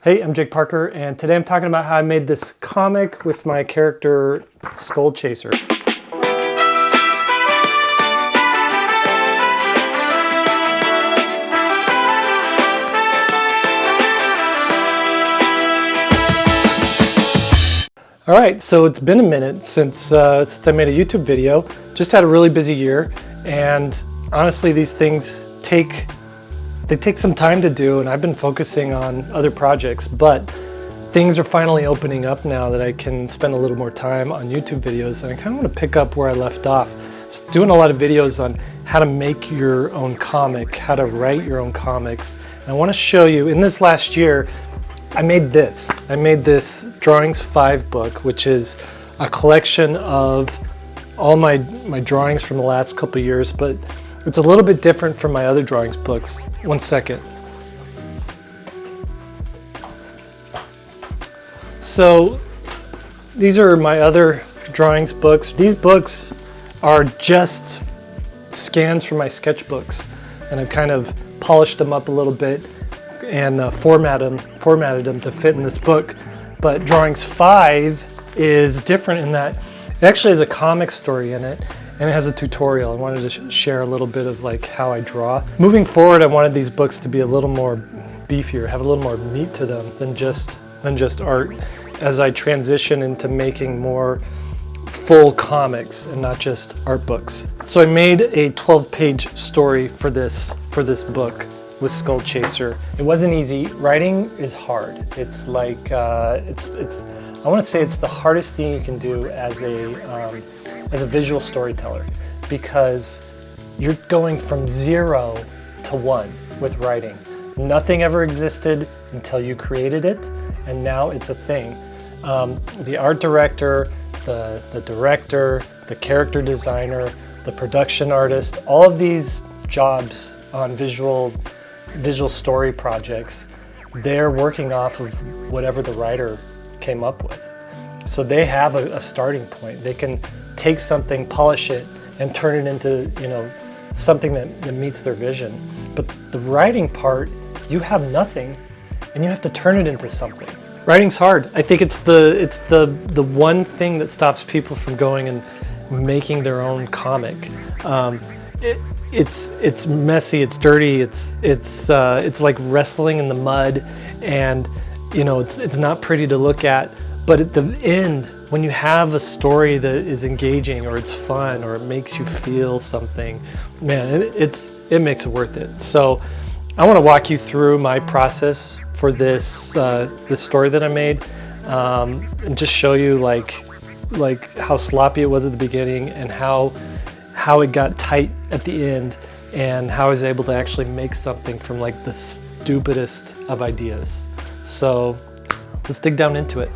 Hey, I'm Jake Parker, and today I'm talking about how I made this comic with my character Skull Chaser. All right, so it's been a minute since I made a YouTube video. Just had a really busy year, and honestly, these things take some time to do, and I've been focusing on other projects, but things are finally opening up now that I can spend a little more time on YouTube videos, and I kind of want to pick up where I left off. Just doing a lot of videos on how to make your own comic, how to write your own comics. And I want to show you, in this last year, I made this. I made this Drawings 5 book, which is a collection of all my drawings from the last couple of years, but it's a little bit different from my other drawings books. One second. So these are my other drawings books. These books are just scans from my sketchbooks, and I've kind of polished them up a little bit and formatted them to fit in this book. But Drawings 5 is different in that it actually has a comic story in it, and it has a tutorial. I wanted to share a little bit of like how I draw. Moving forward, I wanted these books to be a little more beefier, have a little more meat to them than just art, as I transition into making more full comics and not just art books. So I made a 12-page story for this book with Skull Chaser. It wasn't easy. Writing is hard. It's like I want to say it's the hardest thing you can do as a visual storyteller, because you're going from 0 to 1 with writing. Nothing ever existed until you created it, and now it's a thing. The art director, the director, the character designer, the production artist, all of these jobs on visual story projects, they're working off of whatever the writer came up with. So they have a starting point. They can take something, polish it, and turn it into, something that meets their vision. But the writing part, you have nothing, and you have to turn it into something. Writing's hard. I think it's the one thing that stops people from going and making their own comic. It's messy, it's dirty, it's like wrestling in the mud, and it's not pretty to look at. But at the end, when you have a story that is engaging, or it's fun, or it makes you feel something, man, it makes it worth it. So I want to walk you through my process for this story that I made, and just show you like how sloppy it was at the beginning, and how it got tight at the end, and how I was able to actually make something from like the stupidest of ideas. So let's dig down into it.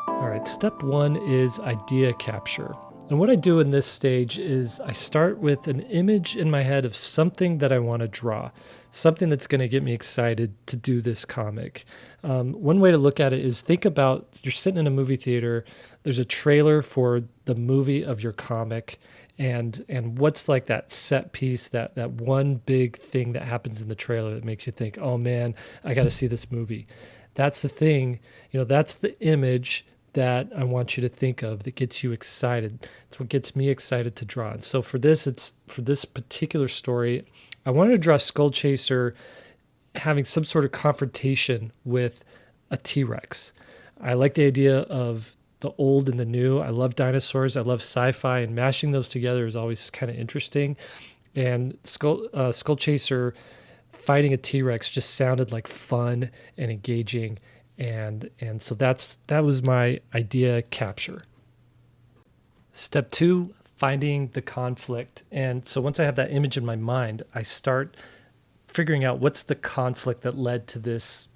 All right, step 1 is idea capture. And what I do in this stage is I start with an image in my head of something that I want to draw, something that's going to get me excited to do this comic. One way to look at it is, think about, you're sitting in a movie theater, there's a trailer for the movie of your comic, and what's like that set piece, that one big thing that happens in the trailer that makes you think, oh man, I got to see this movie. That's the thing, that's the image that I want you to think of that gets you excited. It's what gets me excited to draw. And so for this particular story, I wanted to draw Skull Chaser having some sort of confrontation with a T-Rex. I like the idea of the old and the new. I love dinosaurs. I love sci-fi, and mashing those together is always kind of interesting. And Skull Chaser fighting a T-Rex just sounded like fun and engaging. And so that was my idea capture. Step 2, finding the conflict. And so once I have that image in my mind, I start figuring out what's the conflict that led to this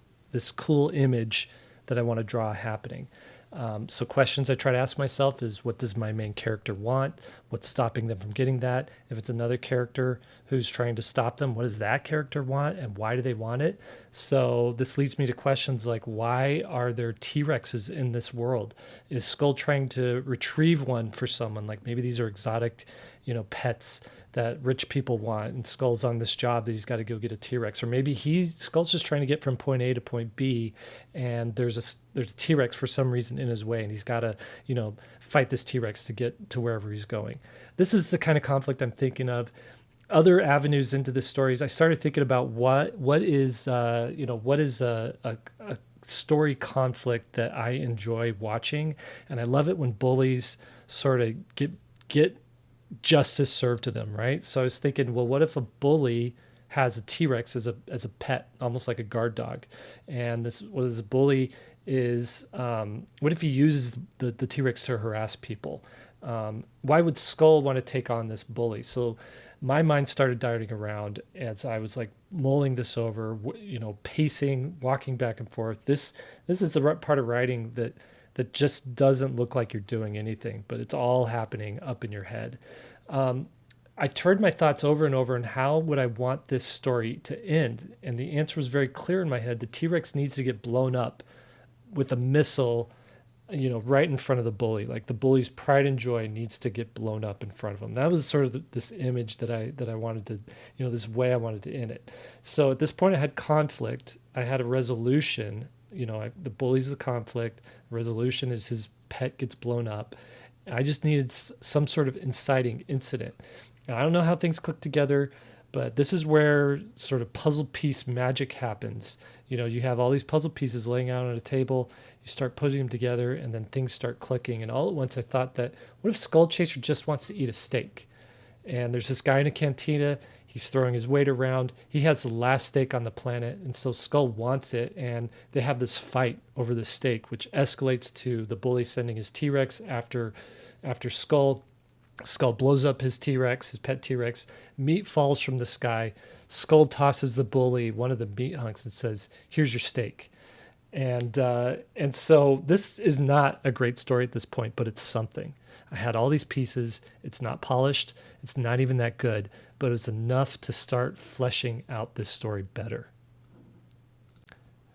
cool image that I want to draw happening. So questions I try to ask myself is, what does my main character want? What's stopping them from getting that? If it's another character who's trying to stop them, what does that character want and why do they want it? So this leads me to questions like, why are there T-Rexes in this world? Is Skull trying to retrieve one for someone? Like maybe these are exotic, pets that rich people want, and Skull's on this job that he's got to go get a T-Rex. Or maybe Skull's just trying to get from point A to point B, and there's a T-Rex for some reason in his way, and he's got to, fight this T-Rex to get to wherever he's going. This is the kind of conflict I'm thinking of. Other avenues into the stories, I started thinking about what is a story conflict that I enjoy watching, and I love it when bullies sort of get justice served to them, right? So I was thinking, well, what if a bully has a T-Rex as a pet, almost like a guard dog, and this bully is what if he uses the T-Rex to harass people? Why would Skull want to take on this bully? So my mind started darting around as I was like mulling this over, pacing, walking back and forth. This is the part of writing that just doesn't look like you're doing anything, but it's all happening up in your head. I turned my thoughts over and over on how would I want this story to end, and the answer was very clear in my head. The T-Rex needs to get blown up with a missile, right in front of the bully. Like the bully's pride and joy needs to get blown up in front of him. That was sort of this image that I wanted to, this way I wanted to end it. So at this point I had conflict. I had a resolution. The bully's the conflict. The resolution is his pet gets blown up. I just needed some sort of inciting incident. And I don't know how things click together, but this is where sort of puzzle piece magic happens. You have all these puzzle pieces laying out on a table. You start putting them together, and then things start clicking. And all at once I thought that, what if Skull Chaser just wants to eat a steak? And there's this guy in a cantina. He's throwing his weight around. He has the last steak on the planet, and so Skull wants it, and they have this fight over the steak, which escalates to the bully sending his T-Rex after Skull. Skull blows up his T-Rex, his pet T-Rex. Meat falls from the sky. Skull tosses the bully one of the meat hunks and says, "Here's your steak." And so this is not a great story at this point, but it's something. I had all these pieces. It's not polished. It's not even that good, but it was enough to start fleshing out this story better.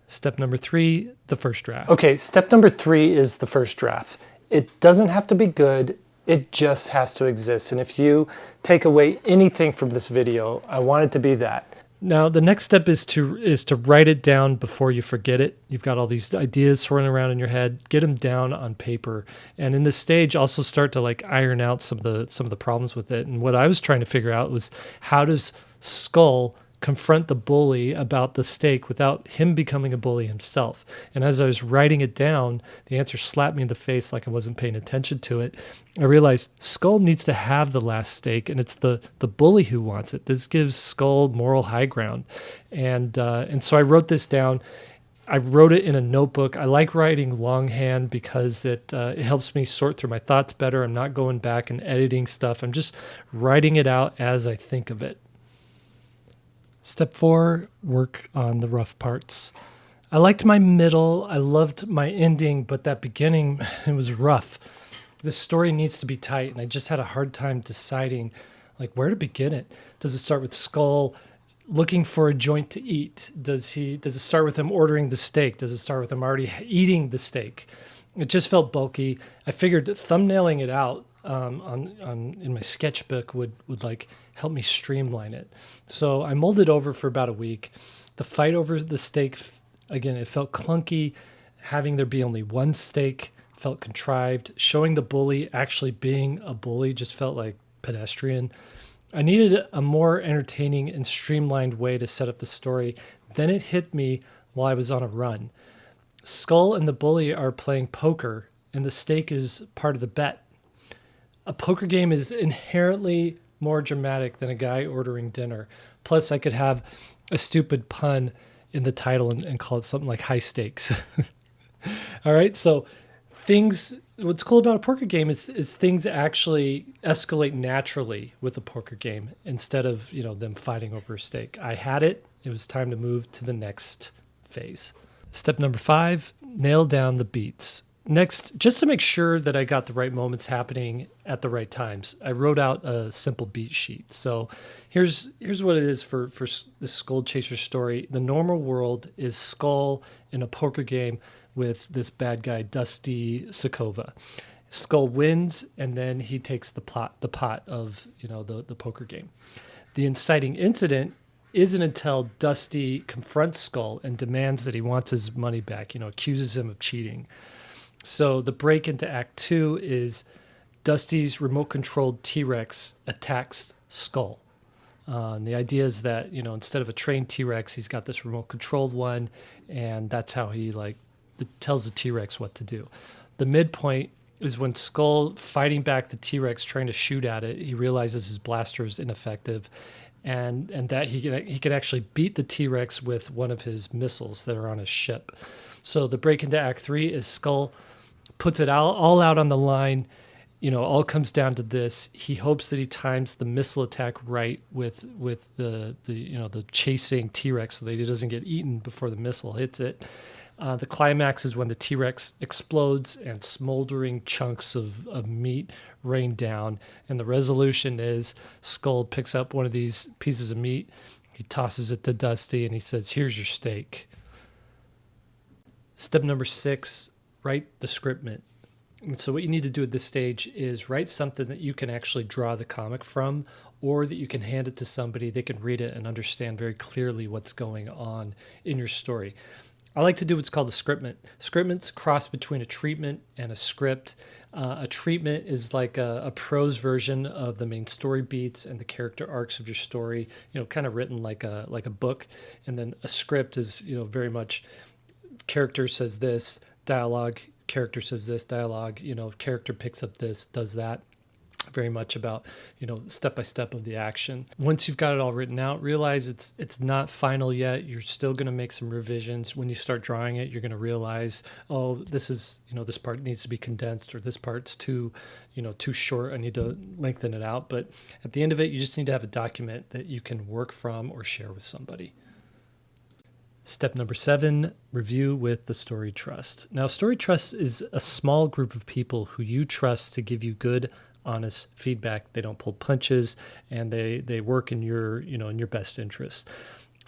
Step number 3, the first draft. Okay, step number 3 is the first draft. It doesn't have to be good. It just has to exist. And if you take away anything from this video, I want it to be that. Now, the next step is to write it down before you forget it. You've got all these ideas swirling around in your head. Get them down on paper. And in this stage, also start to iron out some of the problems with it. And what I was trying to figure out was, how does Skull confront the bully about the steak without him becoming a bully himself? And as I was writing it down, the answer slapped me in the face like I wasn't paying attention to it. I realized Skull needs to have the last steak, and it's the bully who wants it. This gives Skull moral high ground. And so I wrote this down. I wrote it in a notebook. I like writing longhand because it helps me sort through my thoughts better. I'm not going back and editing stuff. I'm just writing it out as I think of it. Step 4, work on the rough parts. I liked my middle. I loved my ending, but that beginning, it was rough. This story needs to be tight, and I just had a hard time deciding where to begin it. Does it start with Skull looking for a joint to eat? Does it start with him ordering the steak? Does it start with him already eating the steak? It just felt bulky. I figured thumbnailing it out in my sketchbook would help me streamline it. So I mulled it over for about a week. The fight over the steak, again, it felt clunky. Having there be only one steak felt contrived. Showing the bully actually being a bully just felt like pedestrian. I needed a more entertaining and streamlined way to set up the story. Then it hit me while I was on a run. Skull and the bully are playing poker, and the steak is part of the bet. A poker game is inherently more dramatic than a guy ordering dinner. Plus, I could have a stupid pun in the title and call it something like high stakes. All right, so what's cool about a poker game is things actually escalate naturally with a poker game instead of them fighting over a steak. I had it. It was time to move to the next phase. Step number 5, nail down the beats. Next, just to make sure that I got the right moments happening at the right times, I wrote out a simple beat sheet. So here's what it is for the Skull Chaser story. The normal world is Skull in a poker game with this bad guy, Dusty Sakova. Skull wins, and then he takes the pot of the poker game. The inciting incident isn't until Dusty confronts Skull and demands that he wants his money back, accuses him of cheating. So the break into Act 2 is Dusty's remote-controlled T-Rex attacks Skull. And the idea is that, instead of a trained T-Rex, he's got this remote-controlled one, and that's how he tells the T-Rex what to do. The midpoint is when Skull, fighting back the T-Rex, trying to shoot at it, he realizes his blaster is ineffective, and that he can actually beat the T-Rex with one of his missiles that are on his ship. So the break into Act 3 is Skull puts it all out on the line. All comes down to this. He hopes that he times the missile attack right with the chasing T-Rex so that he doesn't get eaten before the missile hits it. The climax is when the T-Rex explodes and smoldering chunks of meat rain down. And the resolution is Skull picks up one of these pieces of meat, he tosses it to Dusty, and he says, "Here's your steak." Step number 6, write the scriptment. And so what you need to do at this stage is write something that you can actually draw the comic from, or that you can hand it to somebody, they can read it and understand very clearly what's going on in your story. I like to do what's called a scriptment. Scriptment's a cross between a treatment and a script. A treatment is like a prose version of the main story beats and the character arcs of your story, kind of written like a book. And then a script is, very much character says this, dialogue, character says this, dialogue, character picks up this, does that. Very much about, step by step of the action. Once you've got it all written out, realize it's not final yet. You're still going to make some revisions. When you start drawing it, you're going to realize, oh, this is, this part needs to be condensed, or this part's too short. I need to lengthen it out. But at the end of it, you just need to have a document that you can work from or share with somebody. Step number 7, review with the Story Trust. Now, Story Trust is a small group of people who you trust to give you good, honest feedback. They don't pull punches, and they work in your best interest.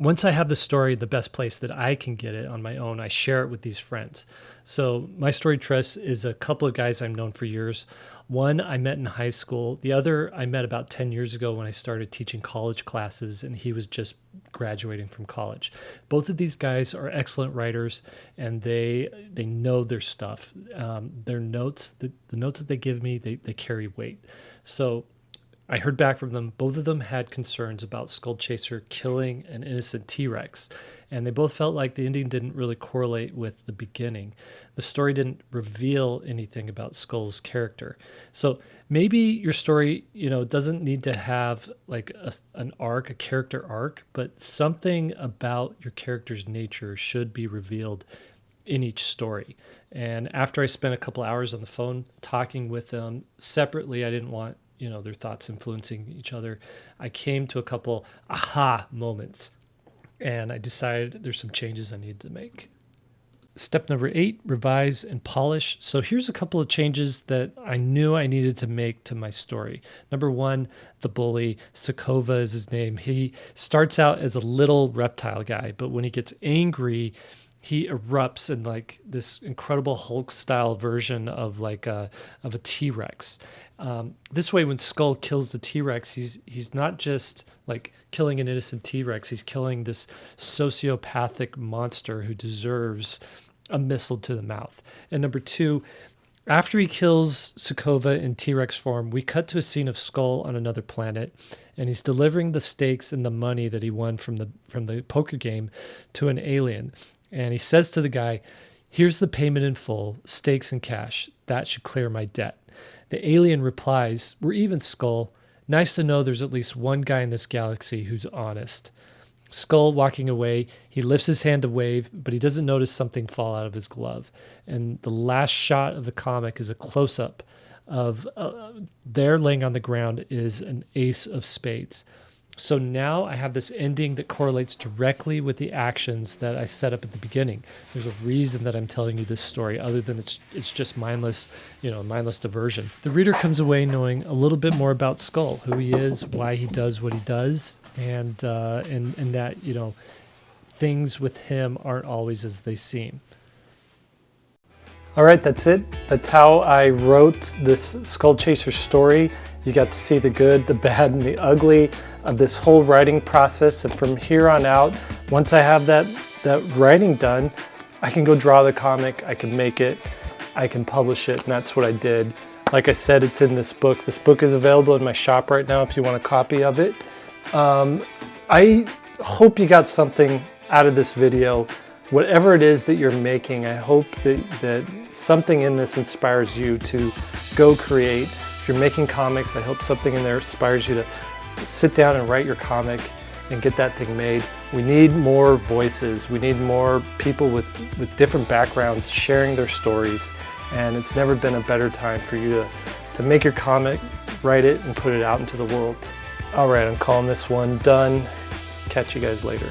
Once I have the story, the best place that I can get it on my own, I share it with these friends. So my Story Trust is a couple of guys I've known for years. One I met in high school. The other I met about 10 years ago when I started teaching college classes, and he was just graduating from college. Both of these guys are excellent writers, and they know their stuff. Their notes, the notes that they give me, they carry weight. So I heard back from them. Both of them had concerns about Skull Chaser killing an innocent T-Rex, and they both felt like the ending didn't really correlate with the beginning. The story didn't reveal anything about Skull's character. So maybe your story, doesn't need to have like an arc, a character arc, but something about your character's nature should be revealed in each story. And after I spent a couple hours on the phone talking with them separately, I didn't want their thoughts influencing each other. I came to a couple aha moments, and I decided there's some changes I needed to make. Step number 8, revise and polish. So here's a couple of changes that I knew I needed to make to my story. Number 1, the bully, Sakova is his name. He starts out as a little reptile guy, but when he gets angry, he erupts in like this incredible Hulk-style version of a T-Rex. This way, when Skull kills the T-Rex, he's not just like killing an innocent T-Rex. He's killing this sociopathic monster who deserves a missile to the mouth. And number 2, after he kills Sakova in T-Rex form, we cut to a scene of Skull on another planet, and he's delivering the stakes and the money that he won from the poker game to an alien. And he says to the guy, "Here's the payment in full, stakes and cash. That should clear my debt." The alien replies, "We're even, Skull. Nice to know there's at least one guy in this galaxy who's honest." Skull walking away, he lifts his hand to wave, but he doesn't notice something fall out of his glove. And the last shot of the comic is a close-up of there laying on the ground is an ace of spades. So now I have this ending that correlates directly with the actions that I set up at the beginning. There's a reason that I'm telling you this story, other than it's just mindless, mindless diversion. The reader comes away knowing a little bit more about Skull, who he is, why he does what he does, and that things with him aren't always as they seem. All right, that's it. That's how I wrote this Skull Chaser story. You got to see the good, the bad, and the ugly of this whole writing process. And from here on out, once I have that writing done, I can go draw the comic, I can make it, I can publish it, and that's what I did. Like I said, it's in this book. This book is available in my shop right now if you want a copy of it. I hope you got something out of this video. Whatever it is that you're making, I hope that something in this inspires you to go create. If you're making comics, I hope something in there inspires you to sit down and write your comic and get that thing made. We need more voices. We need more people with different backgrounds sharing their stories. And it's never been a better time for you to make your comic, write it, and put it out into the world. All right, I'm calling this one done. Catch you guys later.